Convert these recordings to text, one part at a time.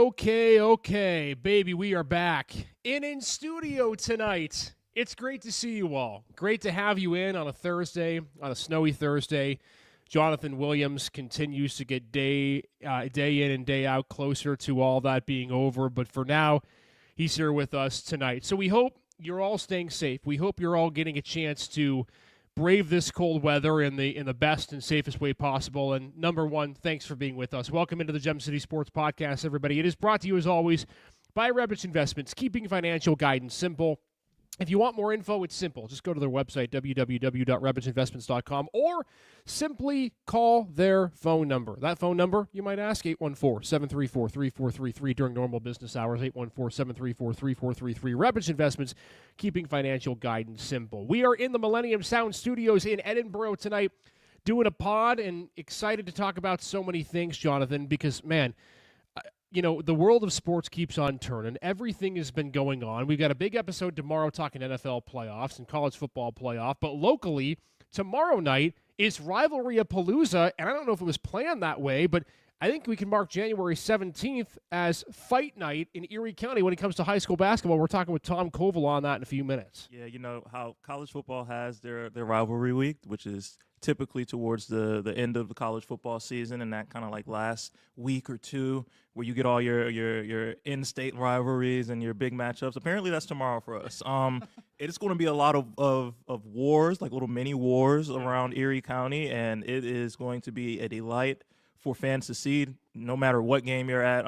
Okay. Baby, we are back. In studio tonight. It's great to see you all. Great to have you in on a Thursday, on a snowy Thursday. Jonathan Williams continues to get day in and day out closer to all that being over. But for now, he's here with us tonight. So we hope you're all staying safe. We hope you're all getting a chance to brave this cold weather in the best and safest way possible. And number one, thanks for being with us. Welcome into the Gem City Sports Podcast, everybody. It is brought to you, as always, by Rebich Investments, keeping financial guidance simple. If you want more info, it's simple. Just go to their website, www.rebichinvestments.com, or simply call their phone number. That phone number, you might ask, 814-734-3433 during normal business hours, 814-734-3433. Rebich Investments, keeping financial guidance simple. We are in the Millennium Sound Studios in Edinburgh tonight doing a pod, and excited to talk about so many things, Jonathan, because, man, you know, the world of sports keeps on turning. Everything has been going on. We've got a big episode tomorrow talking NFL playoffs and college football playoff. But locally, tomorrow night is Rivalry-a-Palooza. And I don't know if it was planned that way, but I think we can mark January 17th as Fight Night in Erie County when it comes to high school basketball. We're talking with Tom Koval on that in a few minutes. Yeah, you know how college football has their rivalry week, which is typically towards the end of the college football season, and that kind of like last week or two where you get all your in-state rivalries and your big matchups. Apparently that's tomorrow for us. It's going to be a lot of wars, like little mini wars around Erie County, and it is going to be a delight for fans to see. No matter what game you're at,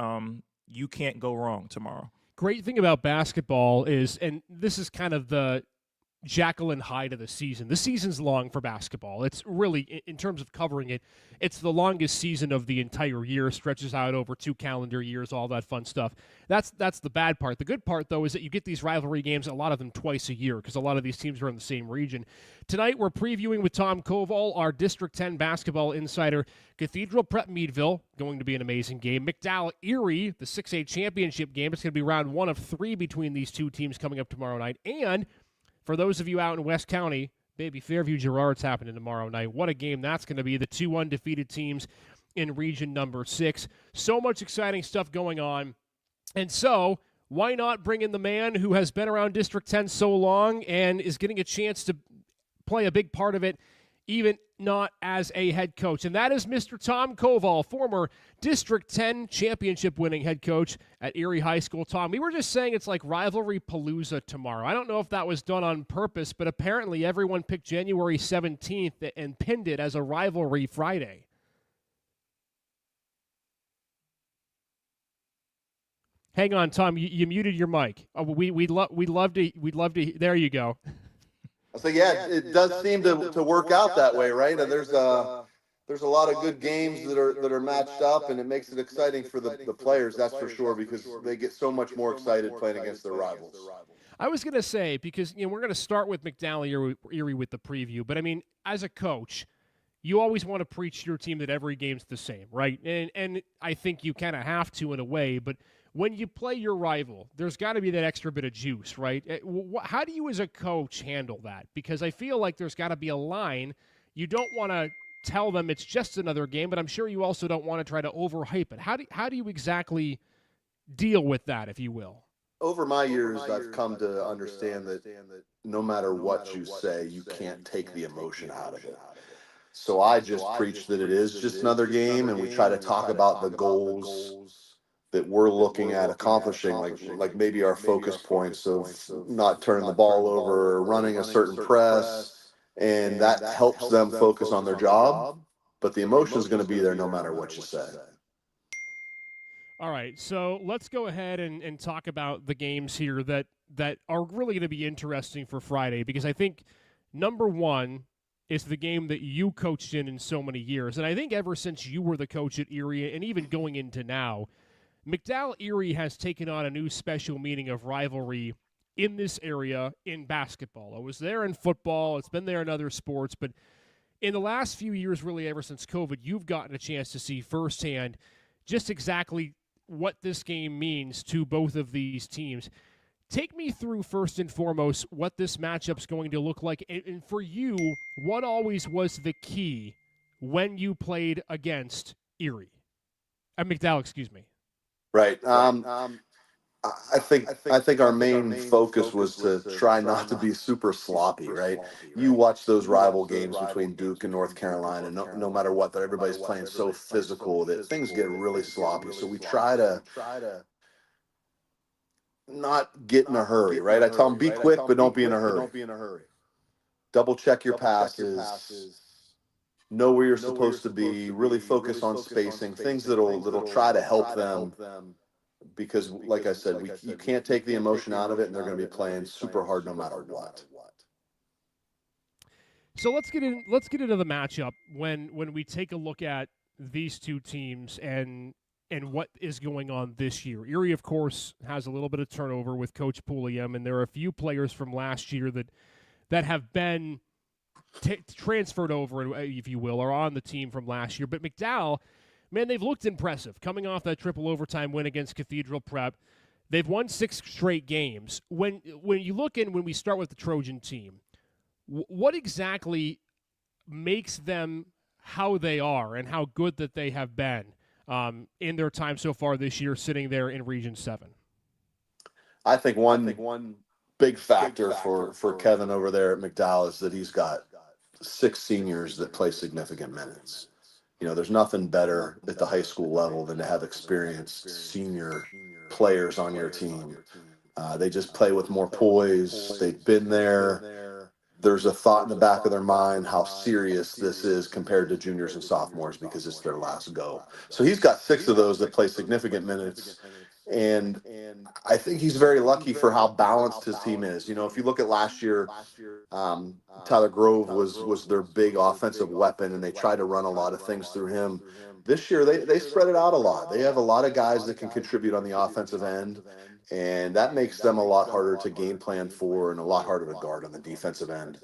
you can't go wrong tomorrow. Great thing about basketball is, and this is kind of the Jekyll and Hyde of the season. The season's long for basketball. It's really, in terms of covering it, it's the longest season of the entire year, stretches out over 2 calendar years, all that fun stuff. That's the bad part. The good part, though, is that you get these rivalry games, a lot of them twice a year, because a lot of these teams are in the same region. Tonight, we're previewing with Tom Koval, our District 10 basketball insider. Cathedral Prep Meadville, going to be an amazing game. McDowell Erie, the 6A championship game. It's going to be round 1 of 3 between these two teams coming up tomorrow night. And for those of you out in West County, baby, Fairview Girard's happening tomorrow night. What a game that's going to be. The 2 undefeated teams in region number 6. So much exciting stuff going on. And so, why not bring in the man who has been around District 10 so long and is getting a chance to play a big part of it, even not as a head coach. And that is Mr. Tom Koval, former District 10 championship-winning head coach at Erie High School. Tom, we were just saying it's like Rivalry-Palooza tomorrow. I don't know if that was done on purpose, but apparently everyone picked January 17th and pinned it as a Rivalry Friday. Hang on, Tom. You muted your mic. Oh, we'd love to. There you go. So yeah, it does seem to work out that way, right? And there's a lot of good games that are matched up, and it makes it exciting for the players, that's for sure, because they get so much more excited playing against their rivals. I was going to say, because we're going to start with McDowell Erie with the preview, but I mean, as a coach, you always want to preach to your team that every game's the same, right? And I think you kind of have to in a way, but when you play your rival, there's got to be that extra bit of juice, right? How do you as a coach handle that? Because I feel like there's got to be a line. You don't want to tell them it's just another game, but I'm sure you also don't want to try to overhype it. How do you exactly deal with that, if you will? Over my years, I've come to understand that no matter what you say, you can't take the emotion out of it. So I just preach that it is just another game, and we try to talk about the goals that we're looking at accomplishing, like maybe our focus points of not turning the ball over, or running a certain press, and that helps them focus on their job. But the emotion is going to be there no matter what you say. All right, so let's go ahead and talk about the games here that are really going to be interesting for Friday, because I think number one is the game that you coached in so many years. And I think ever since you were the coach at Erie, and even going into now, McDowell Erie has taken on a new special meaning of rivalry in this area in basketball. It was there in football. It's been there in other sports. But in the last few years, really ever since COVID, you've gotten a chance to see firsthand just exactly what this game means to both of these teams. Take me through, first and foremost, what this matchup's going to look like. And for you, what always was the key when you played against Erie? McDowell, excuse me. Right. I think our main focus was to try not to be super sloppy, right? You watch those rival games between Duke and North Carolina, no matter what, that everybody's playing so physical that things get really sloppy. So we try to not get in a hurry, right? I tell them be quick, but don't be in a hurry. Double check your passes, know where you're supposed to be, really focus on spacing, things that'll try to help them because like I said, you can't take the emotion out of it, and they're going to be playing super hard no matter what. So let's get into the matchup when we take a look at these two teams and what is going on this year. Erie, of course, has a little bit of turnover with Coach Pulliam, and there are a few players from last year that have been transferred over, if you will, or on the team from last year. But McDowell, man, they've looked impressive. Coming off that triple overtime win against Cathedral Prep, they've won 6 straight games. When you look in, when we start with the Trojan team, what exactly makes them how they are and how good that they have been in their time so far this year, sitting there in Region 7? I think one big factor for Kevin over there at McDowell is that he's got 6 seniors that play significant minutes. There's nothing better at the high school level than to have experienced senior players on your team. They just play with more poise. They've been there. There's a thought in the back of their mind how serious this is compared to juniors and sophomores because it's their last go. So he's got 6 of those that play significant minutes. And I think he's very lucky for how balanced his team is. If you look at last year, Tyler Grove was their big offensive weapon, and they tried to run a lot of things through him. This year, they spread it out a lot. They have a lot of guys that can contribute on the offensive end, and that makes them a lot harder to game plan for and a lot harder to guard on the defensive end.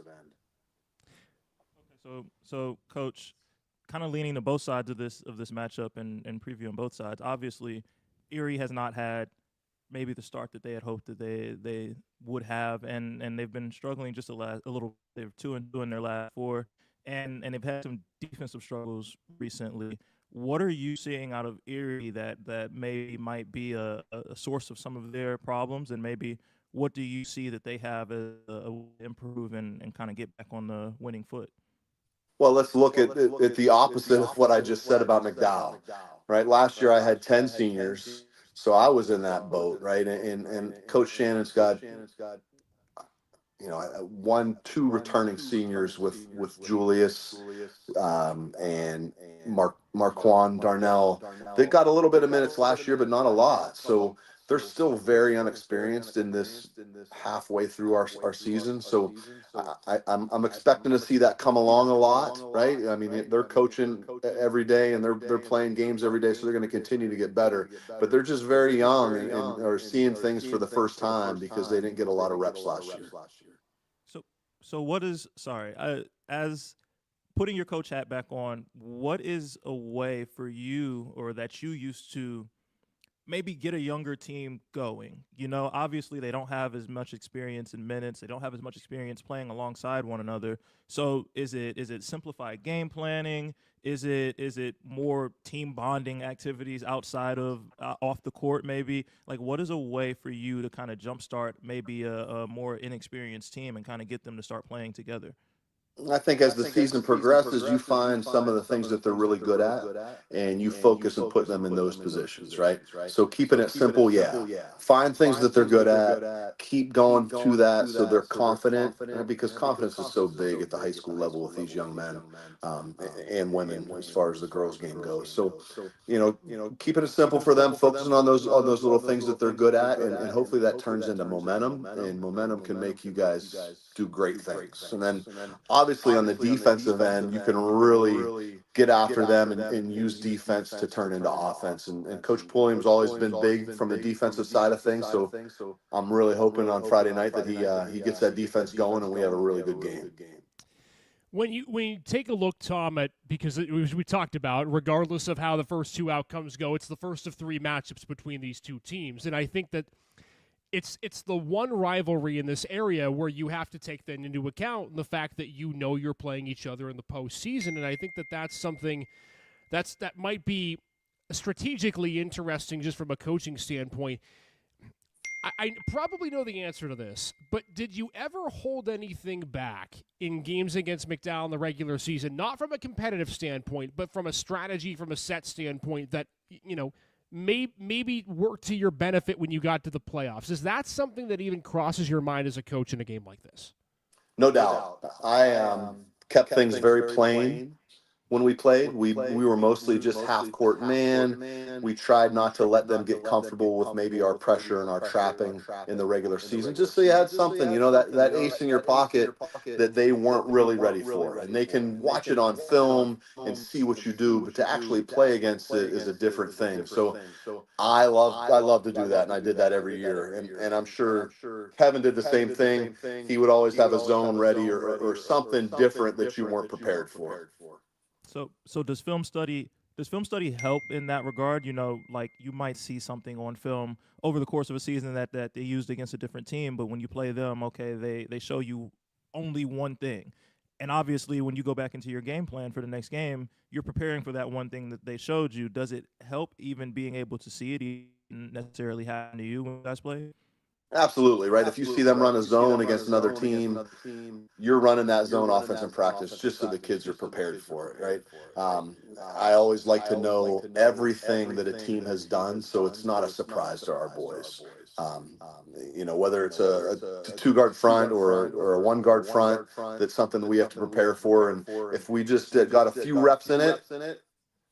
So Coach, kind of leaning to both sides of this matchup and previewing both sides. Obviously, Erie has not had maybe the start that they had hoped that they would have, and they've been struggling just a little. They're 2-2 in their last 4, and they've had some defensive struggles recently. What are you seeing out of Erie that maybe might be a source of some of their problems, and maybe what do you see that they have as a improve and kind of get back on the winning foot? Well, let's look at the opposite of what I just said about McDowell, right? Last year I had 10 seniors, so I was in that boat, right? And Coach Shannon's got, 2 returning seniors with Julius and Marquand Darnell. They got a little bit of minutes last year, but not a lot. So they're still very unexperienced in this halfway through our season. So I'm expecting to see that come along a lot, right? I mean, they're coaching every day and they're playing games every day, so they're going to continue to get better. But they're just very young and are seeing things for the first time because they didn't get a lot of reps last year. So what is as putting your coach hat back on, what is a way for you or that you used to maybe get a younger team going? Obviously they don't have as much experience in minutes. They don't have as much experience playing alongside one another. So is it simplified game planning? Is it more team bonding activities outside of off the court maybe? Like, what is a way for you to kind of jumpstart maybe a more inexperienced team and kind of get them to start playing together? I think as the season progresses, you find some of the things that they're really good at, and you focus and put them in those positions, right? So keeping it simple, yeah. Find things that they're good at, keep going to that so they're confident, because confidence is so big at the high school level with these young men and women as far as the girls' game goes. So, keeping it simple for them, focusing on those little things that they're good at, and hopefully that turns into momentum, and momentum can make you guys do great things. And then obviously on the defensive end, you can really get after them and use defense to turn into offense. And Coach Pulliam's always been big from the defensive side of things. So I'm really hoping on Friday night that he gets that defense going and we have a really good game. When you take a look, Tom, at, because we talked about, regardless of how the first 2 outcomes go, it's the first of 3 matchups between these 2 teams. And I think that it's the one rivalry in this area where you have to take that into account, and the fact that you're playing each other in the postseason. And I think that that's something that might be strategically interesting just from a coaching standpoint. I probably know the answer to this, but did you ever hold anything back in games against McDowell in the regular season, not from a competitive standpoint, but from a strategy, from a set standpoint that, maybe worked to your benefit when you got to the playoffs? Is that something that even crosses your mind as a coach in a game like this? No doubt. I kept things very plain. When we played, we were mostly just half court man. We tried not to let them get comfortable with maybe our pressure and our trapping in the regular season, just so you had something, that ace in your pocket that they weren't really ready for. And they can watch it on film and see what you do, but to actually play against it is a different thing. So I love to do that, and I did that every year. And I'm sure Kevin did the same thing. He would always have a zone ready or something different that you weren't prepared for. So does film study help in that regard? Like you might see something on film over the course of a season that they used against a different team, but when you play them, okay, they show you only one thing. And obviously when you go back into your game plan for the next game, you're preparing for that one thing that they showed you. Does it help even being able to see it even necessarily happen to you when you guys play? Absolutely, right? If you see them run a zone against another team, you're running that zone offense in practice just so the kids are prepared for it, right? I always like to know everything that a team has done so it's not a surprise to our boys. Whether it's a two-guard front or a one-guard front, that's something we have to prepare for. And if we just got a few reps in it,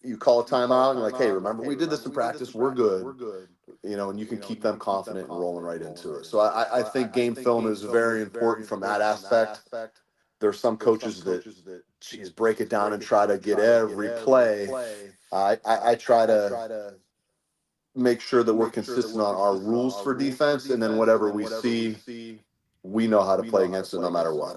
you call a timeout and you're like, hey, remember, we did this in practice, we're good. And you can keep them confident and rolling right into it. So I think game film is very important from that aspect. There's some coaches that, break it down and try to get every play. I try to make sure that we're consistent on our rules for defense, and then whatever we see, we know how to play against it no matter what.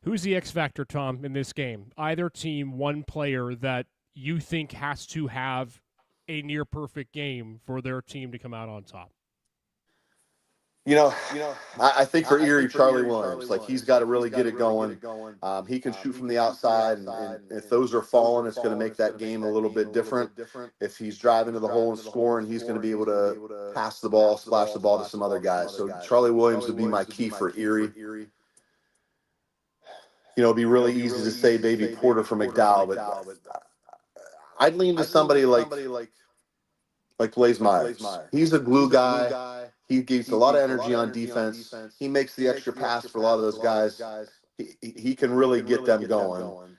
Who's the X factor, Tom, in this game? Either team, one player that you think has to have a near perfect game for their team to come out on top? I think for Erie, Charlie Williams, like he's got to really get it going. He can shoot from the outside, and if those are falling, it's going to make that game a little bit different. If he's driving to the hole and scoring, he's going to be able to pass the ball, splash the ball to some other guys. So Charlie Williams would be my key for Erie. It'd be really easy to say Baby Porter from McDowell, but I'd lean to somebody like Blaze Myers. He's a glue guy. He gives a lot of energy on defense. He makes the extra pass for a lot of those guys. He can really get them going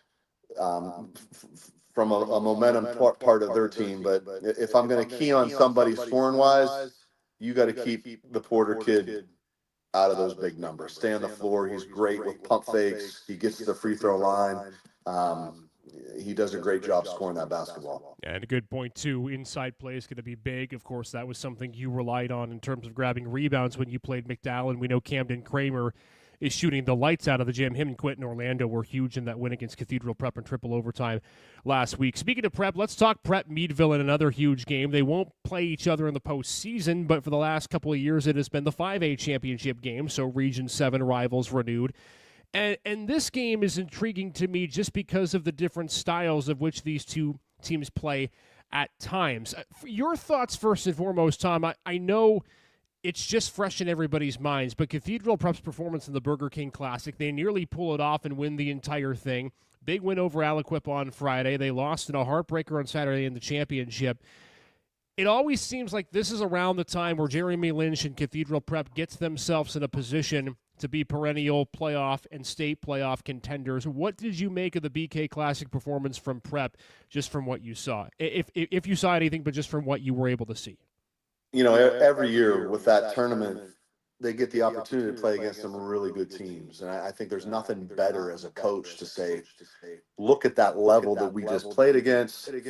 from a momentum part of their team. But if I'm going to key on somebody scoring-wise, you got to keep the Porter kid out of those big numbers. Stay on the floor. He's great with pump fakes. He gets to the free throw line. He does a great job scoring that basketball. Yeah, and a good point, too. Inside play is going to be big. Of course, that was something you relied on in terms of grabbing rebounds when you played McDowell. And we know Camden Kramer is shooting the lights out of the gym. Him and Quentin Orlando were huge in that win against Cathedral Prep in triple overtime last week. Speaking of Prep, let's talk Prep Meadville in another huge game. They won't play each other in the postseason, but for the last couple of years, it has been the 5A championship game, so Region 7 rivals renewed. And this game is intriguing to me just because of the different styles of which these two teams play at times. Your thoughts first and foremost, Tom. I know it's just fresh in everybody's minds, but Cathedral Prep's performance in the Burger King Classic, they nearly pull it off and win the entire thing. Big win over Aliquip on Friday. They lost in a heartbreaker on Saturday in the championship. It always seems like this is around the time where Jeremy Lynch and Cathedral Prep gets themselves in a position to be perennial playoff and state playoff contenders. What did you make of the BK Classic performance from Prep, just from what you saw? If you saw anything, but just from what you were able to see. Every year with that tournament, they get the opportunity to play against some really good teams. And I think there's nothing better as a coach to say, look at that level that we just played against, and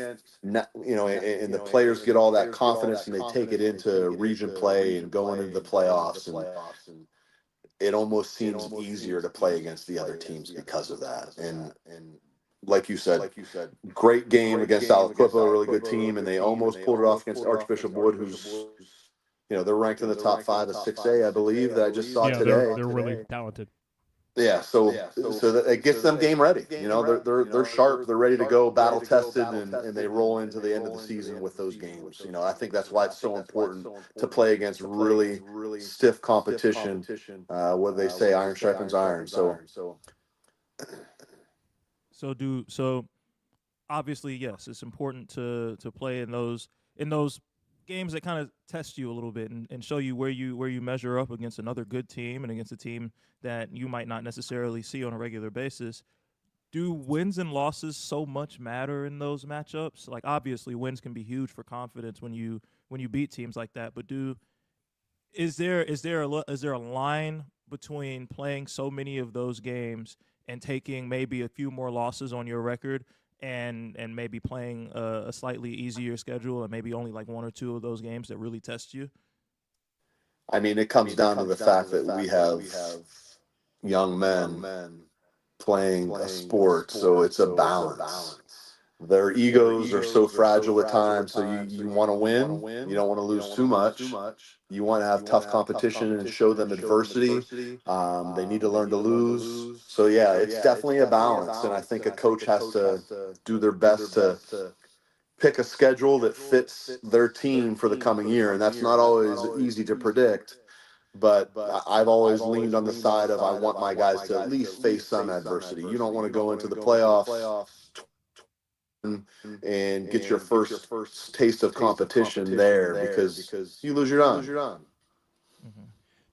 the players get all that confidence and they take it into region play and going into the playoffs. And it almost seems easier to play against the other teams because of that. And like you said, great game against Aliquip, a really good team, and they almost pulled it off against Archbishop Wood, who's they're ranked in the top 5 of 6A, I believe, that I just saw today. They're really talented. Yeah, so that it gets them game ready. You know, they're sharp, they're ready to go, battle tested, and they roll into the end of the season with those games. You know, I think that's why it's so important to play against really stiff competition. What they say, iron sharpens iron. So So obviously, yes, it's important to play in those games that kind of test you a little bit and show you where you measure up against another good team and against a team that you might not necessarily see on a regular basis. Do wins and losses so much matter in those matchups? Like obviously wins can be huge for confidence when you beat teams like that, but is there a line between playing so many of those games and taking maybe a few more losses on your record and maybe playing a slightly easier schedule and maybe only like one or two of those games that really test you? I mean, it comes down to the fact that we have young men playing a sport, so it's a balance. Their egos are so fragile at times, so you want to win. You don't want to lose too much. You want to have tough competition and show them adversity. They need to learn to lose. So yeah, it's definitely a balance, and I think a coach has to do their best to pick a schedule that fits their team for the coming year, and that's not always easy to predict. But I've always leaned on the side of I want my guys to at least face some adversity. You don't want to go into the playoffs and get your first taste of competition there because you lose your on. Mm-hmm.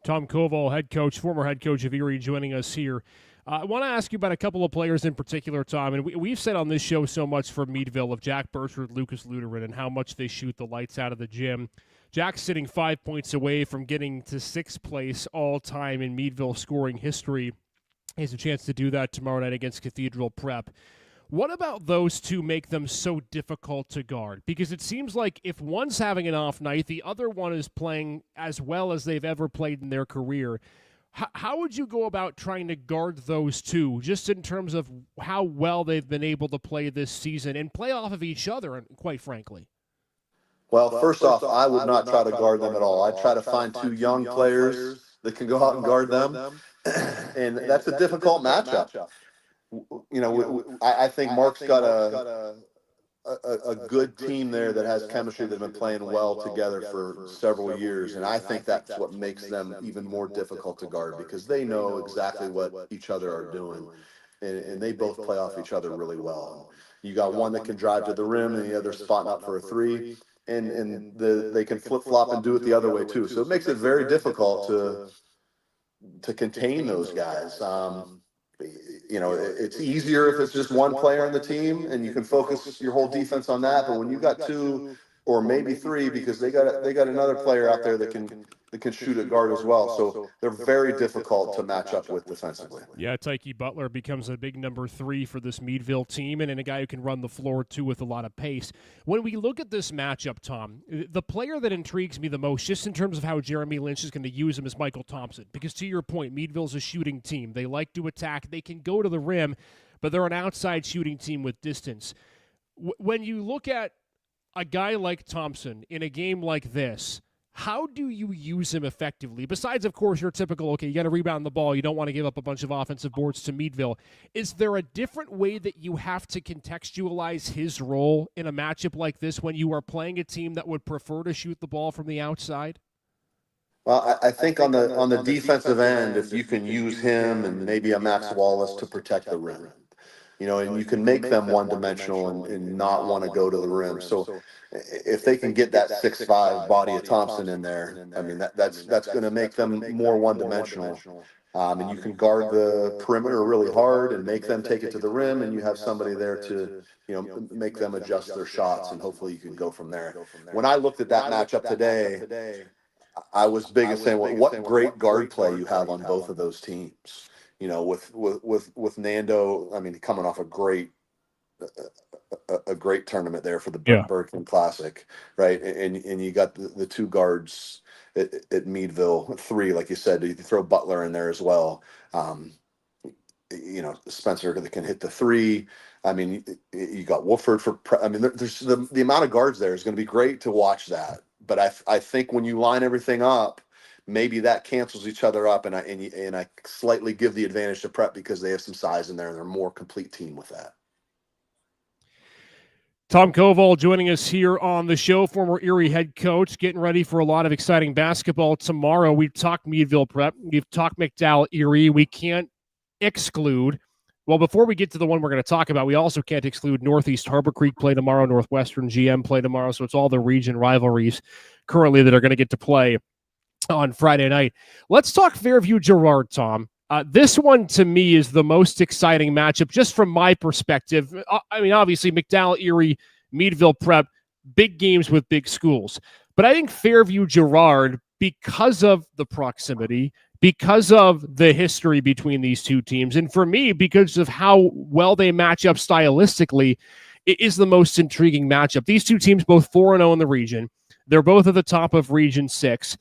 Tom Koval, head coach, former head coach of Erie, joining us here. I want to ask you about a couple of players in particular, Tom. And we've said on this show so much from Meadville of Jack Burchard, Lucas Luderin, and how much they shoot the lights out of the gym. Jack's sitting 5 points away from getting to sixth place all time in Meadville scoring history. He has a chance to do that tomorrow night against Cathedral Prep. What about those two make them so difficult to guard? Because it seems like if one's having an off night, the other one is playing as well as they've ever played in their career. How would you go about trying to guard those two, just in terms of how well they've been able to play this season and play off of each other, quite frankly? Well, first off, I would not try to guard them at all. I'd try to find two young players that can go out and guard them, and that's a difficult matchup. You know, I think Mark's got a good team there that has chemistry that have been playing well together for several years, and I think that's what makes them even more difficult to guard because they know exactly what each other are doing, and they both play off each other really well. You got one that can drive to the rim, and the other spotting up for a three, and they can flip flop and do it the other way too. So it makes it very difficult to contain those guys. You know, it's easier if it's just one player on the team and you can focus your whole defense on that. But when you got two or maybe three, because they got another player out there that can shoot at guard as well. So they're very difficult to match up with defensively. Yeah, Tyke Butler becomes a big number 3 for this Meadville team and a guy who can run the floor, too, with a lot of pace. When we look at this matchup, Tom, the player that intrigues me the most, just in terms of how Jeremy Lynch is going to use him, is Michael Thompson. Because to your point, Meadville's a shooting team. They like to attack. They can go to the rim, but they're an outside shooting team with distance. When you look at a guy like Thompson in a game like this, how do you use him effectively? Besides, of course, your typical, okay, you got to rebound the ball. You don't want to give up a bunch of offensive boards to Meadville. Is there a different way that you have to contextualize his role in a matchup like this when you are playing a team that would prefer to shoot the ball from the outside? Well, I think on the defensive end, if you can use him and maybe a Max Wallace to protect the rim, you know, and you can make them one-dimensional and not want to go to the rim. So if they can get that 6'5" body of Thompson in there, I mean, that's going to make them more one-dimensional. And you can guard the perimeter really hard and make them take it to the rim, and you have somebody there to, you know, make them adjust their shots, and hopefully you can go from there. When I looked at that matchup today, I was big in saying, well, what great guard play you have on both of those teams. You know, with Nando, I mean, coming off a great tournament there for the Berkman Classic, right? And you got the two guards at Meadville, 3, like you said. You throw Butler in there as well. You know, Spencer that can hit the 3. I mean, you got Wolford I mean, there's the amount of guards there is going to be great to watch that. But I think when you line everything up, maybe that cancels each other up, and I slightly give the advantage to Prep because they have some size in there and they're a more complete team with that. Tom Koval joining us here on the show, former Erie head coach, getting ready for a lot of exciting basketball tomorrow. We've talked Meadville Prep. We've talked McDowell Erie. We can't exclude, well, before we get to the one we're going to talk about, we also can't exclude Northeast Harbor Creek play tomorrow, Northwestern GM play tomorrow. So it's all the region rivalries currently that are going to get to play on Friday night. Let's talk Fairview Girard, Tom. This one, to me, is the most exciting matchup, just from my perspective. I mean, obviously, McDowell, Erie, Meadville Prep, big games with big schools. But I think Fairview Girard, because of the proximity, because of the history between these two teams, and for me, because of how well they match up stylistically, it is the most intriguing matchup. These two teams, both 4-0 in the region. They're both at the top of Region 6.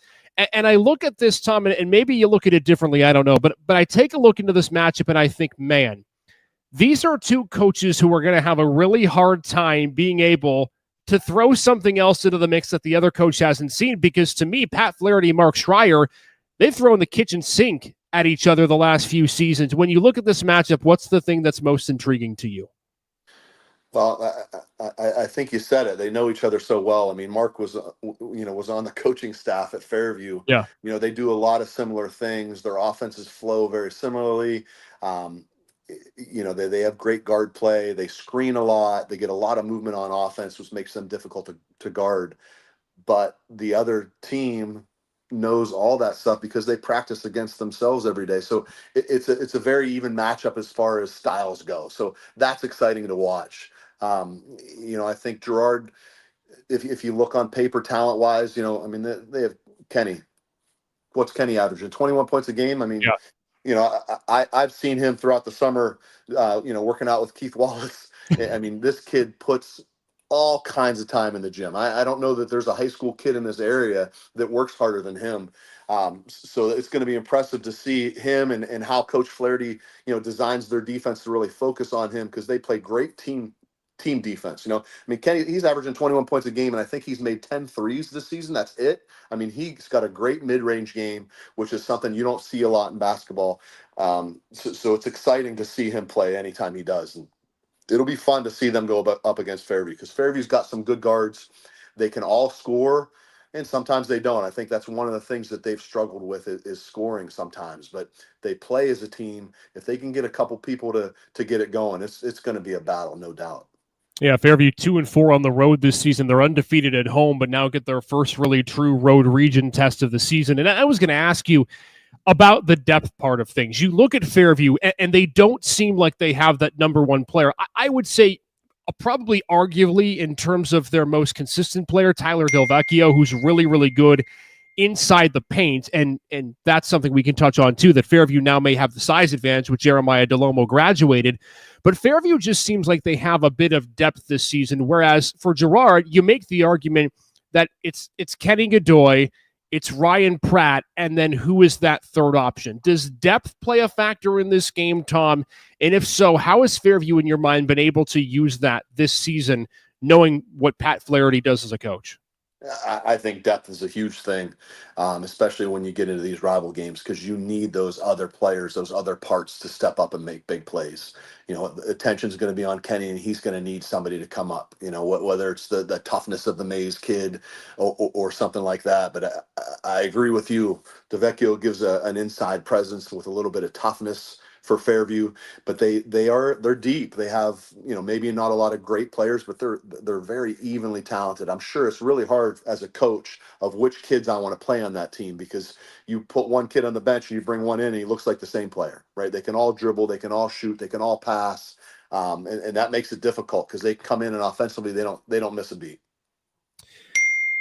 And I look at this, Tom, and maybe you look at it differently, I don't know, but I take a look into this matchup and I think, man, these are two coaches who are going to have a really hard time being able to throw something else into the mix that the other coach hasn't seen, because to me, Pat Flaherty and Mark Schreier, they've thrown the kitchen sink at each other the last few seasons. When you look at this matchup, what's the thing that's most intriguing to you? Well, I think you said it. They know each other so well. I mean, Mark was on the coaching staff at Fairview. Yeah. They do a lot of similar things. Their offenses flow very similarly. They have great guard play. They screen a lot. They get a lot of movement on offense, which makes them difficult to guard. But the other team knows all that stuff because they practice against themselves every day. So it's a very even matchup as far as styles go. So that's exciting to watch. I think Girard, if you look on paper talent wise, they have Kenny. What's Kenny averaging? 21 points a game. I mean, yeah. I've seen him throughout the summer, working out with Keith Wallace. I mean, this kid puts all kinds of time in the gym. I don't know that there's a high school kid in this area that works harder than him. So it's going to be impressive to see him and how Coach Flaherty, designs their defense to really focus on him, because they play great team defense. I mean, Kenny, he's averaging 21 points a game, and I think he's made 10 threes this season. That's it. I mean, he's got a great mid-range game, which is something you don't see a lot in basketball. So it's exciting to see him play anytime he does. And it'll be fun to see them go up against Fairview, because Fairview's got some good guards. They can all score, and sometimes they don't. I think that's one of the things that they've struggled with is scoring sometimes. But they play as a team. If they can get a couple people to get it going, it's going to be a battle, no doubt. Yeah, Fairview 2-4 on the road this season. They're undefeated at home, but now get their first really true road region test of the season. And I was going to ask you about the depth part of things. You look at Fairview, and they don't seem like they have that number one player. I would say probably arguably in terms of their most consistent player, Tyler Del Vecchio, who's really, really good inside the paint. And that's something we can touch on too, that Fairview now may have the size advantage with Jeremiah DeLomo graduated. But Fairview just seems like they have a bit of depth this season, whereas for Girard, you make the argument that it's Kenny Godoy, it's Ryan Pratt, and then who is that third option? Does depth play a factor in this game, Tom? And if so, how has Fairview, in your mind, been able to use that this season, knowing what Pat Flaherty does as a coach? I think depth is a huge thing, especially when you get into these rival games, because you need those other players, those other parts to step up and make big plays. The attention's going to be on Kenny, and he's going to need somebody to come up, whether it's the toughness of the Mays kid or something like that. But I agree with you. DeVecchio gives an inside presence with a little bit of toughness for Fairview, but they're deep. They have, maybe not a lot of great players, but they're very evenly talented. I'm sure it's really hard as a coach of which kids I want to play on that team, because you put one kid on the bench and you bring one in and he looks like the same player, right? They can all dribble, they can all shoot, they can all pass. And that makes it difficult because they come in and offensively they don't miss a beat.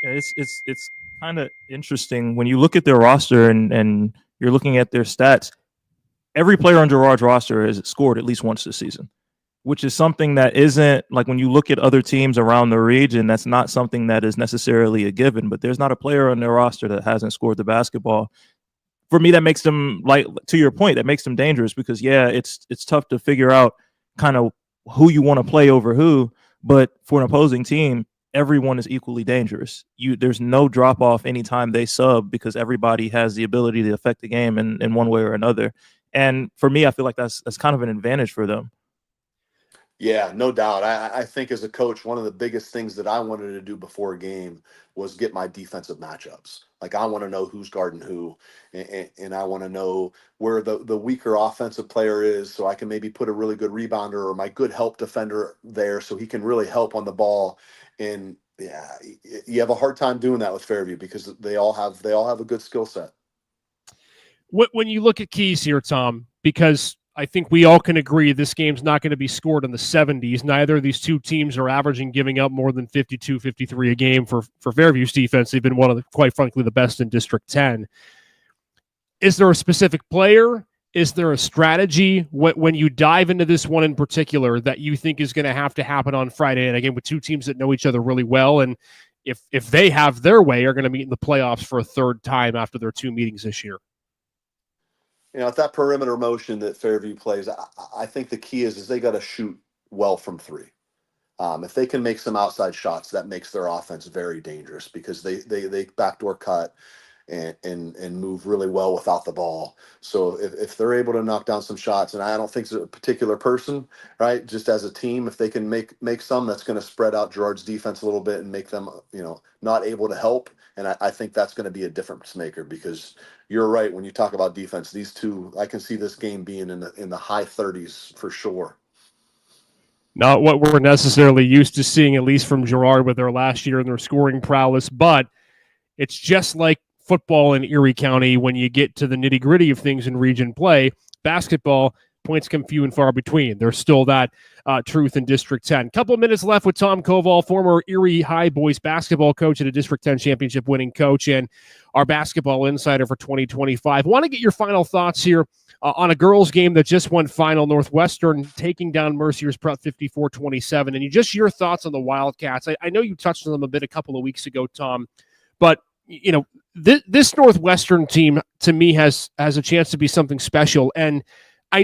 Yeah, it's kind of interesting when you look at their roster and you're looking at their stats. Every player on Girard's roster has scored at least once this season, which is something that isn't like when you look at other teams around the region, that's not something that is necessarily a given, but there's not a player on their roster that hasn't scored the basketball. For me, that makes them, like, to your point, that makes them dangerous because, yeah, it's tough to figure out kind of who you want to play over who, but for an opposing team, everyone is equally dangerous. There's no drop off anytime they sub because everybody has the ability to affect the game in one way or another. And for me, I feel like that's kind of an advantage for them. Yeah, no doubt. I think as a coach, one of the biggest things that I wanted to do before a game was get my defensive matchups. Like I want to know who's guarding who, and I want to know where the weaker offensive player is, so I can maybe put a really good rebounder or my good help defender there, so he can really help on the ball. And yeah, you have a hard time doing that with Fairview because they all have a good skill set. When you look at keys here, Tom, because I think we all can agree this game's not going to be scored in the 70s. Neither of these two teams are averaging giving up more than 52, 53 a game for Fairview's defense. They've been one of quite frankly, the best in District 10. Is there a specific player? Is there a strategy when you dive into this one in particular that you think is going to happen on Friday? And again, with two teams that know each other really well, and if they have their way, are going to meet in the playoffs for a third time after their two meetings this year. At that perimeter motion that Fairview plays, I think the key is they got to shoot well from three. If they can make some outside shots, that makes their offense very dangerous because they backdoor cut and move really well without the ball. So if they're able to knock down some shots, and I don't think it's a particular person, right? Just as a team, if they can make some, that's going to spread out Gerard's defense a little bit and make them, not able to help. And I think that's going to be a difference maker because you're right. When you talk about defense, these two, I can see this game being in the high 30s for sure. Not what we're necessarily used to seeing, at least from Gerard with their last year and their scoring prowess, but it's just like football in Erie County when you get to the nitty-gritty of things in region play. Basketball, points come few and far between. There's still that truth in District 10. Couple of minutes left with Tom Koval, former Erie High boys basketball coach and a District 10 championship winning coach and our basketball insider for 2025. Want to get your final thoughts here on a girls game that just went final, Northwestern taking down Mercier's Prep 54-27. And just your thoughts on the Wildcats. I know you touched on them a bit a couple of weeks ago, Tom, but this Northwestern team to me has a chance to be something special. And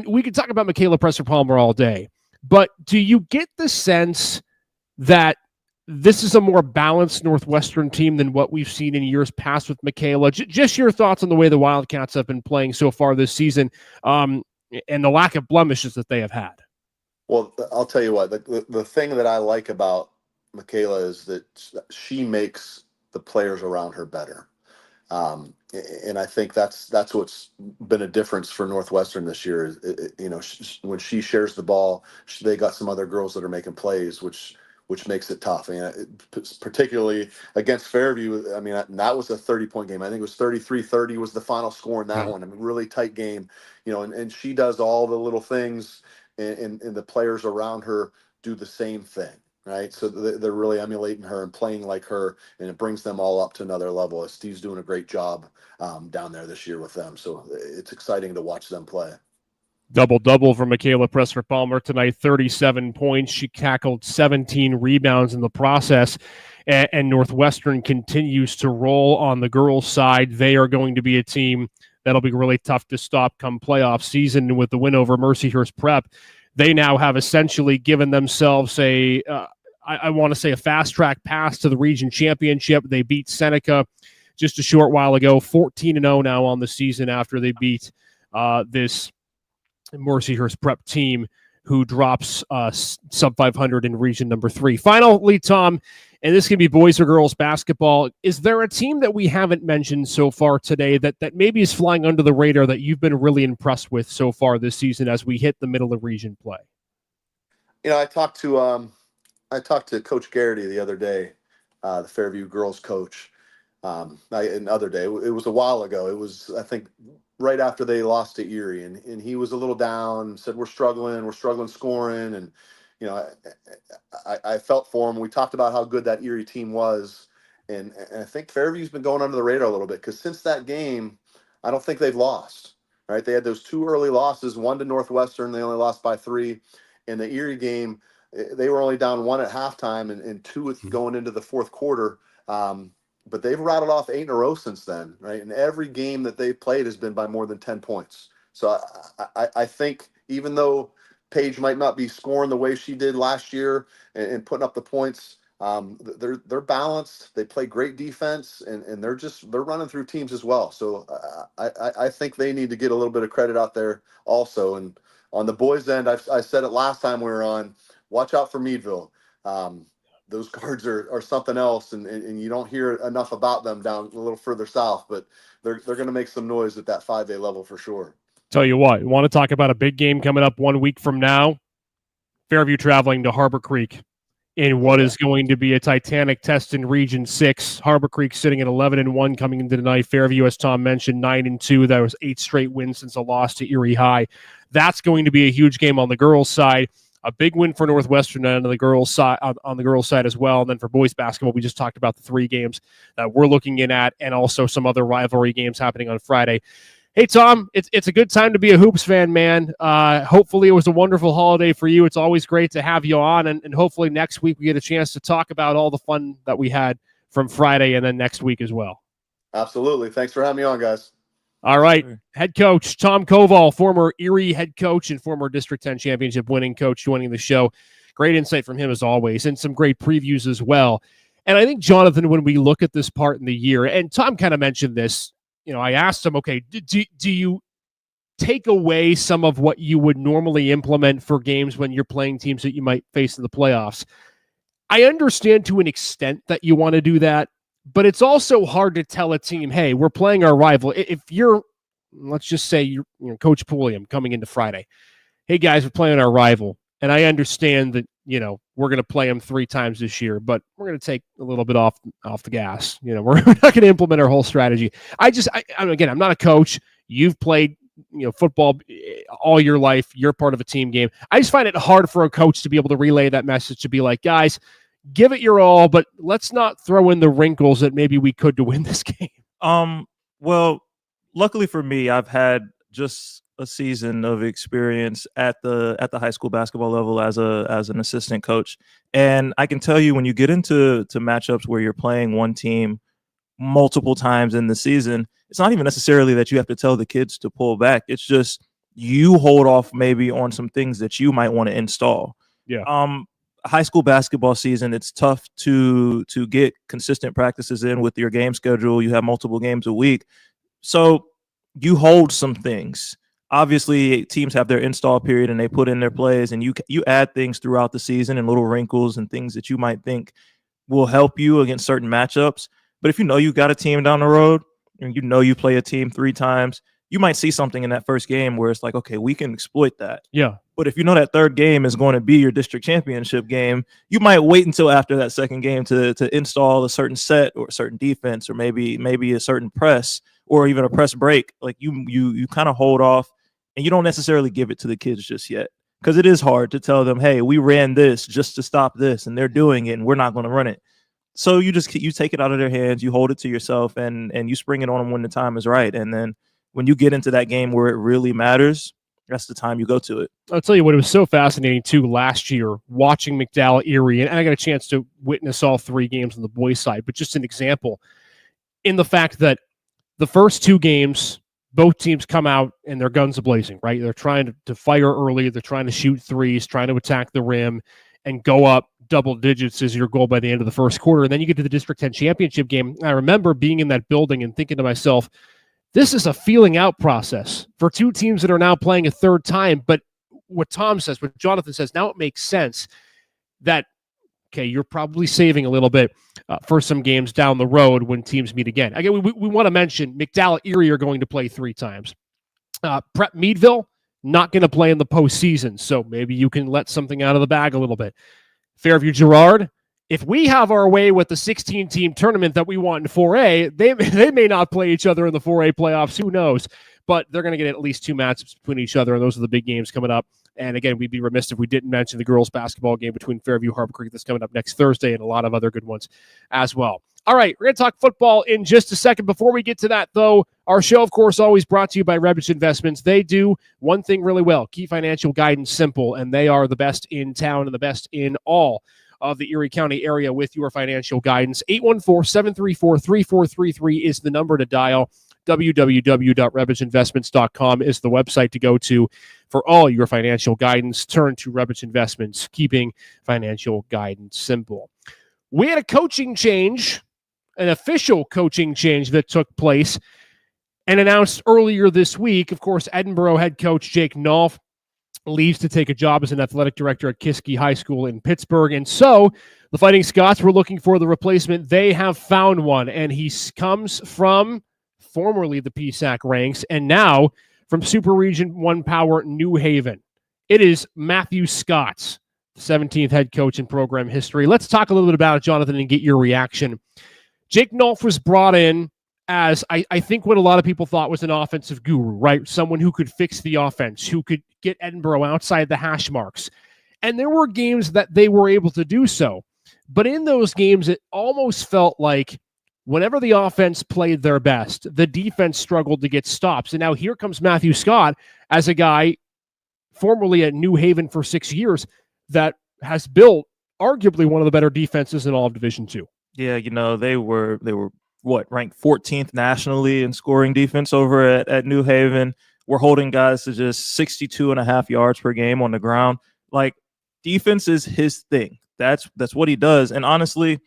we could talk about Michaela Presser-Palmer all day, but do you get the sense that this is a more balanced Northwestern team than what we've seen in years past with Michaela? Just your thoughts on the way the Wildcats have been playing so far this season, and the lack of blemishes that they have had. Well, I'll tell you what, the thing that I like about Michaela is that she makes the players around her better. And I think that's what's been a difference for Northwestern this year. When she shares the ball, they got some other girls that are making plays, which makes it tough. Particularly against Fairview. I mean, that was a 30-point game. I think it was 33-30 was the final score in that one. I mean, really tight game. And she does all the little things, and the players around her do the same thing. Right, so they're really emulating her and playing like her, and it brings them all up to another level. Steve's doing a great job down there this year with them, so it's exciting to watch them play. Double-double for Michaela Presser-Palmer tonight, 37 points. She tackled 17 rebounds in the process, and Northwestern continues to roll on the girls' side. They are going to be a team that'll be really tough to stop come playoff season. And with the win over Mercyhurst Prep, they now have essentially given themselves I want to say a fast-track pass to the region championship. They beat Seneca just a short while ago, 14-0 now on the season after they beat this Mercyhurst Prep team who drops sub 500 in region number 3. Finally, Tom, and this can be boys or girls basketball, is there a team that we haven't mentioned so far today that maybe is flying under the radar that you've been really impressed with so far this season as we hit the middle of region play? I talked to Coach Garrity the other day, the Fairview girls coach. Another day, it was a while ago. It was, I think, right after they lost to Erie, and he was a little down. Said we're struggling scoring, and I felt for him. We talked about how good that Erie team was, and I think Fairview's been going under the radar a little bit because since that game, I don't think they've lost. Right, they had those 2 early losses, one to Northwestern, they only lost by 3. In the Erie game, they were only down 1 at halftime and 2 going into the fourth quarter. But they've rattled off 8 in a row since then, right? And every game that they've played has been by more than 10 points. So I think even though Paige might not be scoring the way she did last year and putting up the points, They're balanced. They play great defense, and they're running through teams as well. So I think they need to get a little bit of credit out there also. And on the boys' end, I said it last time we were on. Watch out for Meadville. Those guards are something else, and you don't hear enough about them down a little further south. But they're going to make some noise at that 5A level for sure. Tell you what, you want to talk about a big game coming up 1 week from now? Fairview traveling to Harbor Creek in what is going to be a titanic test in Region 6. Harbor Creek sitting at 11-1 coming into tonight. Fairview, as Tom mentioned, 9-2. That was 8 straight wins since a loss to Erie High. That's going to be a huge game on the girls' side. A big win for Northwestern on the girls' side, on the girls' side as well. And then for boys basketball, we just talked about the 3 games that we're looking in at, and also some other rivalry games happening on Friday. Hey, Tom, it's a good time to be a Hoops fan, man. Hopefully it was a wonderful holiday for you. It's always great to have you on, and hopefully next week we get a chance to talk about all the fun that we had from Friday and then next week as well. Absolutely. Thanks for having me on, guys. All right. Sure. Head coach Tom Koval, former Erie head coach and former District 10 championship winning coach, joining the show. Great insight from him as always, and some great previews as well. And I think, Jonathan, when we look at this part in the year, and Tom kind of mentioned this, I asked him, okay, do you take away some of what you would normally implement for games when you're playing teams that you might face in the playoffs? I understand to an extent that you want to do that, but it's also hard to tell a team, hey, we're playing our rival. If you're, let's just say you're Coach Pulliam coming into Friday. Hey, guys, we're playing our rival. And I understand that, we're going to play them 3 times this year, but we're going to take a little bit off the gas. We're not going to implement our whole strategy. Again, I'm not a coach. You've played, football all your life. You're part of a team game. I just find it hard for a coach to be able to relay that message, to be like, guys, give it your all, but let's not throw in the wrinkles that maybe we could to win this game. Well, luckily for me, I've had just a season of experience at the high school basketball level as an assistant coach, and I can tell you, when you get into matchups where you're playing one team multiple times in the season, it's not even necessarily that you have to tell the kids to pull back. It's just you hold off maybe on some things that you might want to install. Yeah. High school basketball season, it's tough to get consistent practices in with your game schedule. You have multiple games a week, so you hold some things. Obviously, teams have their install period and they put in their plays, and you add things throughout the season and little wrinkles and things that you might think will help you against certain matchups. But if you got a team down the road and you play a team 3 times, you might see something in that first game where it's like, okay, we can exploit that. Yeah. But if that third game is going to be your district championship game, you might wait until after that second game to install a certain set or a certain defense, or maybe a certain press, or even a press break. Like you kind of hold off, and you don't necessarily give it to the kids just yet, because it is hard to tell them, hey, we ran this just to stop this, and they're doing it, and we're not going to run it. So you take it out of their hands, you hold it to yourself, and you spring it on them when the time is right. And then when you get into that game where it really matters, that's the time you go to it. I'll tell you what, it was so fascinating too last year watching McDowell Erie, and I got a chance to witness all 3 games on the boys' side, but just an example in the fact that the first 2 games, both teams come out and their guns are blazing, right? They're trying to fire early. They're trying to shoot threes, trying to attack the rim and go up double digits is your goal by the end of the first quarter. And then you get to the District 10 championship game. I remember being in that building and thinking to myself, this is a feeling out process for 2 teams that are now playing a third time. But what Tom says, what Jonathan says, now it makes sense that, okay, you're probably saving a little bit for some games down the road when teams meet again. Again, we want to mention McDowell Erie are going to play 3 times. Prep Meadville, not going to play in the postseason, so maybe you can let something out of the bag a little bit. Fairview Girard, if we have our way with the 16-team tournament that we want in 4A, they may not play each other in the 4A playoffs. Who knows? But they're going to get at least 2 matchups between each other, and those are the big games coming up. And again, we'd be remiss if we didn't mention the girls' basketball game between Fairview and Harbor Creek that's coming up next Thursday, and a lot of other good ones as well. All right, we're going to talk football in just a second. Before we get to that, though, our show, of course, always brought to you by Rebich Investments. They do one thing really well, keep financial guidance simple, and they are the best in town and the best in all of the Erie County area with your financial guidance. 814-734-3433 is the number to dial. www.rebichinvestments.com is the website to go to for all your financial guidance. Turn to Rebich Investments, keeping financial guidance simple. we had a coaching change, an official coaching change that took place and announced earlier this week. Of course, Edinboro head coach Jake Nolf leaves to take a job as an athletic director at Kiski High School in Pittsburgh. And so the Fighting Scots were looking for the replacement. They have found one, and he comes from formerly the PSAC ranks and now from Super Region 1 Power New Haven. It is Matthew Scott, 17th head coach in program history. Let's talk a little bit about it, Jonathan, and get your reaction. Jake Nolf was brought in as I think what a lot of people thought was an offensive guru, right? Someone who could fix the offense, who could get Edinboro outside the hash marks. And there were games that they were able to do so. But in those games, it almost felt like whenever the offense played their best, the defense struggled to get stops. And now here comes Matthew Scott as a guy formerly at New Haven for 6 years that has built arguably one of the better defenses in all of Division II. Yeah, they were ranked 14th nationally in scoring defense over at New Haven. We're holding guys to just 62.5 yards per game on the ground. Like, defense is his thing. That's what he does. And honestly,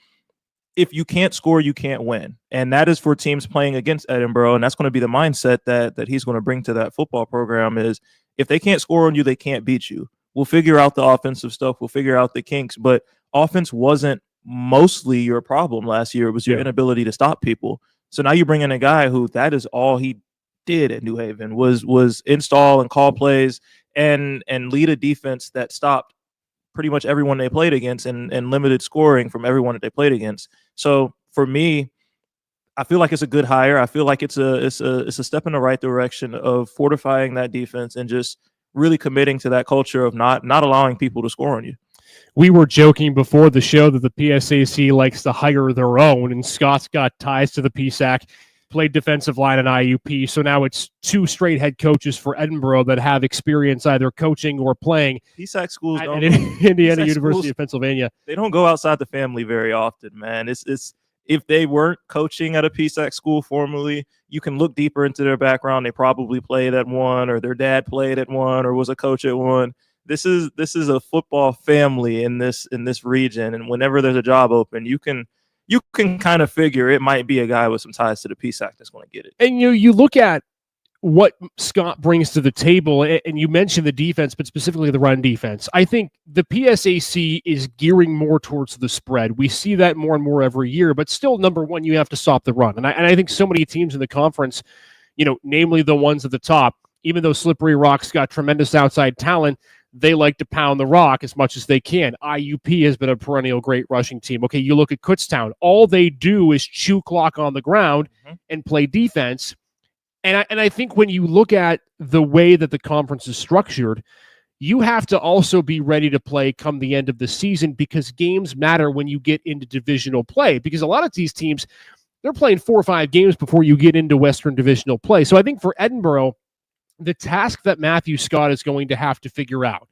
if you can't score, you can't win. And that is for teams playing against Edinboro. And that's going to be the mindset that he's going to bring to that football program is if they can't score on you, they can't beat you. We'll figure out the offensive stuff. We'll figure out the kinks. But offense wasn't mostly your problem last year. It was your inability to stop people. So now you bring in a guy who that is all he did at New Haven was install and call plays and lead a defense that stopped pretty much everyone they played against and limited scoring from everyone that they played against. So for me, I feel like it's a good hire. I feel like it's a step in the right direction of fortifying that defense and just really committing to that culture of not allowing people to score on you. We were joking before the show that the PSAC likes to hire their own, and Scott's got ties to the PSAC, played defensive line at IUP, so now it's 2 straight head coaches for Edinboro that have experience either coaching or playing PSAC schools at don't Indiana PSAC University schools, of Pennsylvania. They don't go outside the family very often, man. It's if they weren't coaching at a PSAC school formerly, you can look deeper into their background. They probably played at one, or their dad played at one, or was a coach at one. This is a football family in this region, and whenever there's a job open, you can kind of figure it might be a guy with some ties to the PSAC that's going to get it. And you look at what Scott brings to the table, and you mentioned the defense, but specifically the run defense. I think the PSAC is gearing more towards the spread. We see that more and more every year, but still, number one, you have to stop the run. And I think so many teams in the conference, namely the ones at the top, even though Slippery Rock's got tremendous outside talent, they like to pound the rock as much as they can. IUP has been a perennial great rushing team. Okay, you look at Kutztown. All they do is chew clock on the ground and play defense. And I think when you look at the way that the conference is structured, you have to also be ready to play come the end of the season because games matter when you get into divisional play. Because a lot of these teams, they're playing 4 or 5 games before you get into Western divisional play. So I think for Edinboro, the task that Matthew Scott is going to have to figure out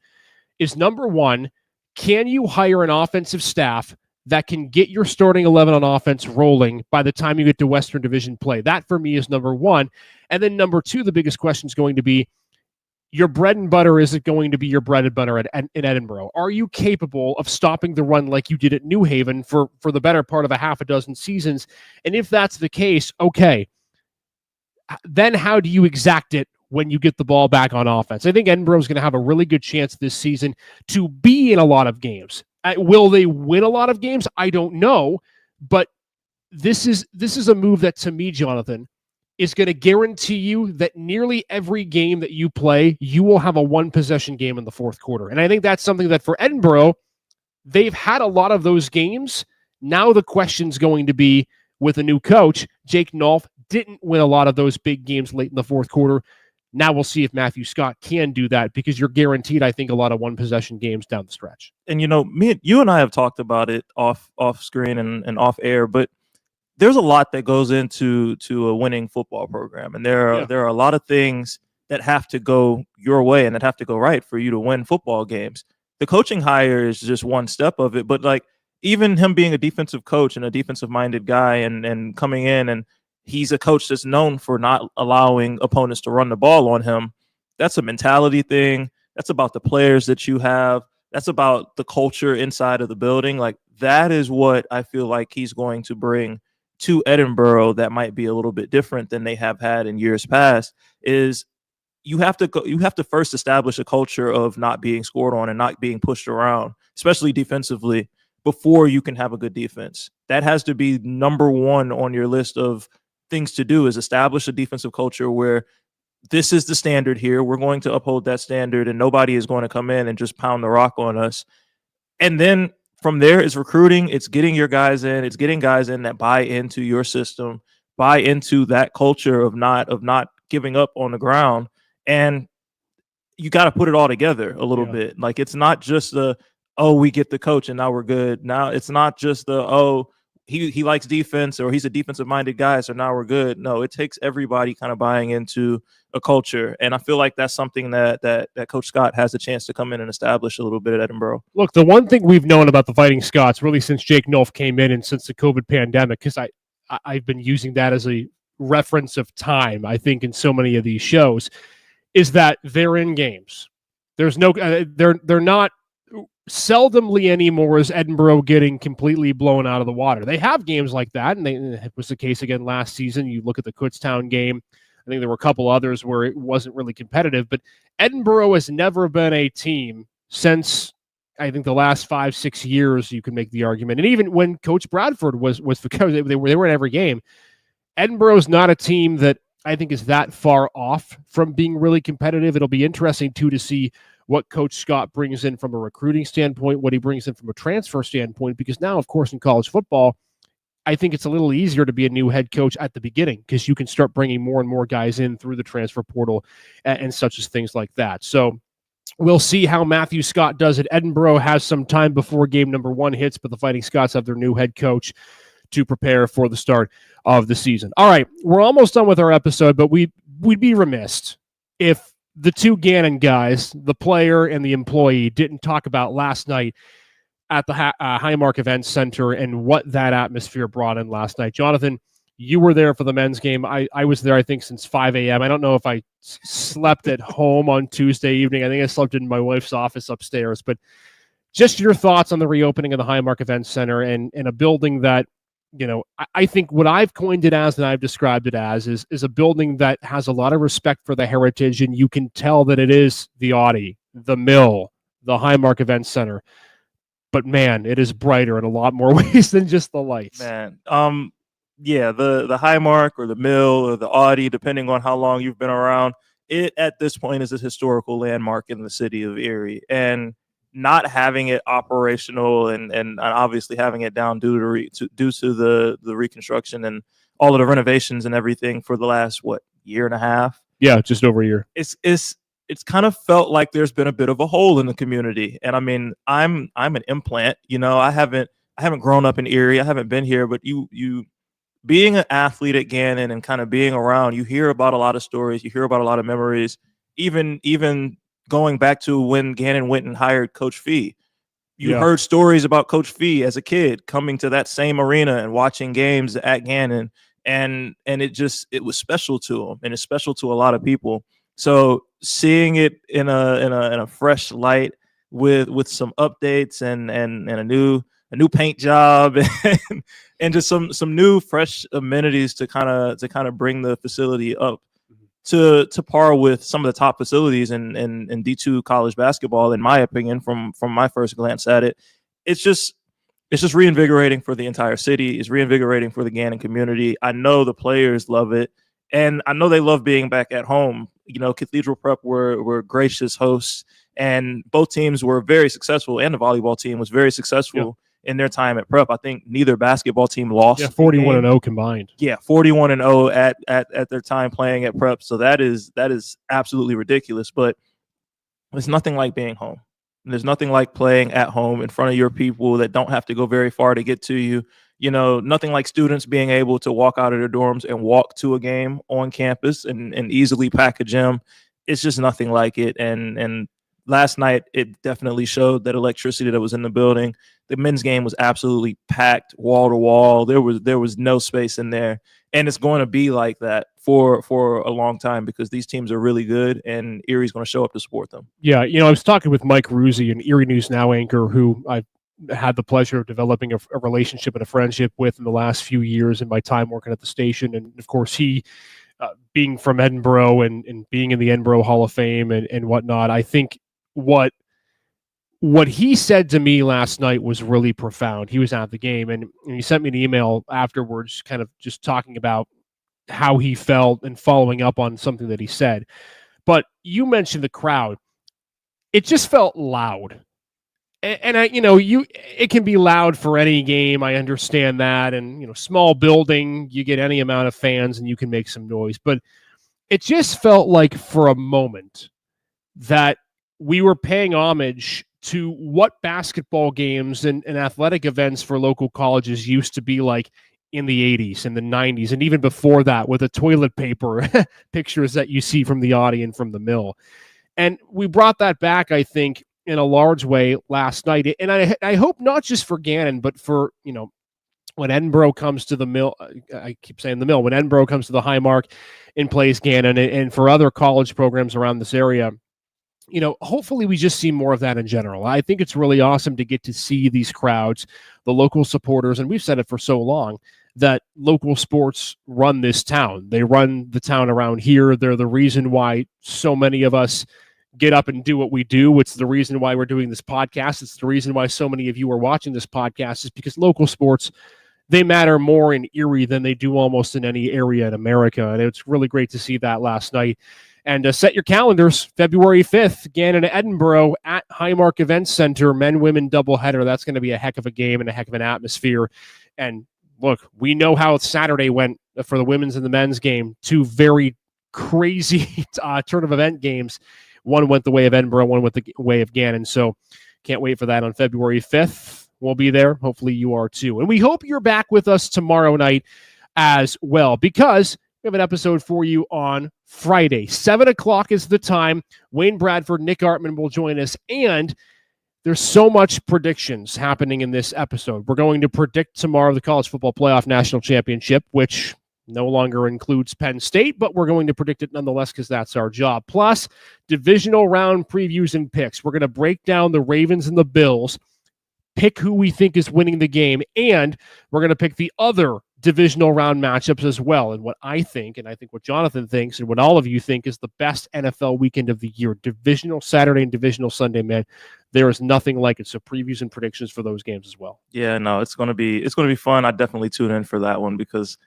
is, number one, can you hire an offensive staff that can get your starting 11 on offense rolling by the time you get to Western Division play? That, for me, is number one. And then number two, the biggest question is going to be, your bread and butter, is it going to be your bread and butter in Edinboro? Are you capable of stopping the run like you did at New Haven for the better part of a half a dozen seasons? And if that's the case, okay, then how do you exact it when you get the ball back on offense? I think Edinboro is going to have a really good chance this season to be in a lot of games. Will they win a lot of games? I don't know, but this is a move that, to me, Jonathan, is going to guarantee you that nearly every game that you play, you will have a 1-possession game in the fourth quarter. And I think that's something that for Edinboro, they've had a lot of those games. Now the question's going to be, with a new coach, Jake Nolf didn't win a lot of those big games late in the fourth quarter. Now we'll see if Matthew Scott can do that, because you're guaranteed, I think, a lot of 1-possession games down the stretch. And you and I have talked about it off screen and off air, but there's a lot that goes into a winning football program, and there are a lot of things that have to go your way and that have to go right for you to win football games. The coaching hire is just one step of it, but like even him being a defensive coach and a defensive-minded guy and coming in, and he's a coach that's known for not allowing opponents to run the ball on him. That's a mentality thing. That's about the players that you have. That's about the culture inside of the building. Like that is what I feel like he's going to bring to Edinboro that might be a little bit different than they have had in years past. Is you have to first establish a culture of not being scored on and not being pushed around, especially defensively, before you can have a good defense. That has to be number one on your list of things to do, is establish a defensive culture where this is the standard here. We're going to uphold that standard and nobody is going to come in and just pound the rock on us. And then from there is recruiting. It's getting your guys in. It's getting guys in that buy into your system, buy into that culture of not giving up on the ground. And you got to put it all together a little bit. Like it's not just the, oh, we get the coach and now we're good. Now it's not just the, oh, he likes defense or he's a defensive minded guy, so now we're good. No, it takes everybody kind of buying into a culture. And I feel like that's something that Coach Scott has a chance to come in and establish a little bit at Edinboro. Look, the one thing we've known about the Fighting Scots really since Jake Nolf came in and since the COVID pandemic, because I've been using that as a reference of time, I think, in so many of these shows, is that they're in games. There's no, they're not. Seldomly anymore is Edinboro getting completely blown out of the water. They have games like that, and it was the case again last season. You look at the Kutztown game. I think there were a couple others where it wasn't really competitive, but Edinboro has never been a team since I think the last 5-6 years. You can make the argument, and even when Coach Bradford was because they were in every game. Edinboro's not a team that I think is that far off from being really competitive. It'll be interesting too to see what Coach Scott brings in from a recruiting standpoint, what he brings in from a transfer standpoint, because now, of course, in college football, I think it's a little easier to be a new head coach at the beginning because you can start bringing more and more guys in through the transfer portal and such as things like that. So we'll see how Matthew Scott does it. Edinboro has some time before game number 1 hits, but the Fighting Scots have their new head coach to prepare for the start of the season. All right, we're almost done with our episode, but we'd be remiss if the two Gannon guys, the player and the employee, didn't talk about last night at the Highmark Events Center and what that atmosphere brought in last night. Jonathan, you were there for the men's game. I was there, I think, since 5 a.m. I don't know if I slept at home on Tuesday evening. I think I slept in my wife's office upstairs. But just your thoughts on the reopening of the Highmark Events Center and a building that, you know, I think what I've coined it as and I've described it as is a building that has a lot of respect for the heritage, and you can tell that it is the Audi, the Mill, the Highmark Events Center. But man, it is brighter in a lot more ways than just the lights. Man, yeah, the Highmark or the Mill or the Audi, depending on how long you've been around, it at this point is a historical landmark in the city of Erie, and not having it operational and obviously having it down due to the reconstruction and all of the renovations and everything for the last year and a half. Yeah, just over a year. It's kind of felt like there's been a bit of a hole in the community. And I mean, I'm an implant, you know, I haven't grown up in Erie. I haven't been here, but you being an athlete at Gannon and kind of being around, you hear about a lot of stories, you hear about a lot of memories, even going back to when Gannon went and hired Coach Fee. You heard stories about Coach Fee as a kid coming to that same arena and watching games at Gannon. And it was special to him, and it's special to a lot of people. So seeing it in a fresh light with some updates and a new paint job and just some new fresh amenities to kind of bring the facility up to par with some of the top facilities in D2 college basketball, in my opinion, from my first glance at it. It's just reinvigorating for the entire city. It's reinvigorating for the Gannon community. I know the players love it, and I know they love being back at home. You know, Cathedral Prep were gracious hosts, and both teams were very successful, and the volleyball team was very successful in their time at Prep. I think neither basketball team lost. Yeah, 41-0 combined. Yeah, 41-0 at their time playing at Prep. So that is absolutely ridiculous. But there's nothing like being home. There's nothing like playing at home in front of your people that don't have to go very far to get to you. You know, nothing like students being able to walk out of their dorms and walk to a game on campus and easily pack a gym. It's just nothing like it. And last night, it definitely showed that electricity that was in the building. The men's game was absolutely packed, wall to wall. There was no space in there, and it's going to be like that for a long time because these teams are really good, and Erie's going to show up to support them. Yeah, I was talking with Mike Ruzzi, an Erie News Now anchor who I've had the pleasure of developing a relationship and a friendship with in the last few years in my time working at the station. And of course, he, being from Edinboro and being in the Edinboro Hall of Fame and whatnot, I think what he said to me last night was really profound. He was at the game, and he sent me an email afterwards, kind of just talking about how he felt and following up on something that he said. But you mentioned the crowd. It just felt loud. And it can be loud for any game. I understand that. And, small building, you get any amount of fans and you can make some noise. But it just felt like for a moment that we were paying homage to what basketball games and athletic events for local colleges used to be like in the 80s and the 90s. And even before that, with the toilet paper pictures that you see from the Audi and from the Mill. And we brought that back, I think, in a large way last night. And I hope not just for Gannon, but for, when Edinboro comes to the Mill, I keep saying the Mill, when Edinboro comes to the Highmark and plays Gannon, and for other college programs around this area, hopefully we just see more of that in general. I think it's really awesome to get to see these crowds, the local supporters, and we've said it for so long, that local sports run this town. They run the town around here. They're the reason why so many of us get up and do what we do. It's the reason why we're doing this podcast. It's the reason why so many of you are watching this podcast, is because local sports, they matter more in Erie than they do almost in any area in America. And it's really great to see that last night. And set your calendars, February 5th, Gannon, Edinboro at Highmark Events Center, men-women doubleheader. That's going to be a heck of a game and a heck of an atmosphere. And look, we know how Saturday went for the women's and the men's game. Two very crazy turn of event games. One went the way of Edinboro, one went the way of Gannon. So can't wait for that on February 5th. We'll be there. Hopefully you are too. And we hope you're back with us tomorrow night as well, because we have an episode for you on Friday. 7 o'clock is the time. Wayne Bradford, Nick Artman will join us. And there's so much predictions happening in this episode. We're going to predict tomorrow the College Football Playoff National Championship, which no longer includes Penn State, but we're going to predict it nonetheless because that's our job. Plus, divisional round previews and picks. We're going to break down the Ravens and the Bills, pick who we think is winning the game, and we're going to pick the other divisional round matchups as well. And what I think, and I think what Jonathan thinks, and what all of you think is the best NFL weekend of the year, divisional Saturday and divisional Sunday, man. There is nothing like it. So previews and predictions for those games as well. Yeah, no, it's going to be fun. I definitely tune in for that one because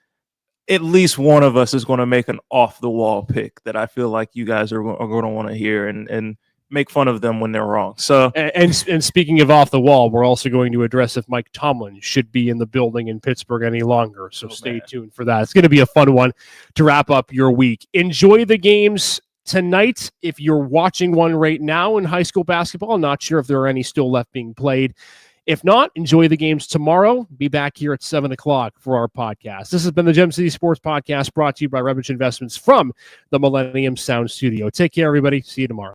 at least one of us is going to make an off-the-wall pick that I feel like you guys are going to want to hear and make fun of them when they're wrong. So, and speaking of off the wall, we're also going to address if Mike Tomlin should be in the building in Pittsburgh any longer. So stay tuned for that. It's going to be a fun one to wrap up your week. Enjoy the games tonight. If you're watching one right now in high school basketball, I'm not sure if there are any still left being played. If not, enjoy the games tomorrow. Be back here at 7 o'clock for our podcast. This has been the Gem City Sports Podcast, brought to you by Rebich Investments from the Millennium Sound Studio. Take care, everybody. See you tomorrow.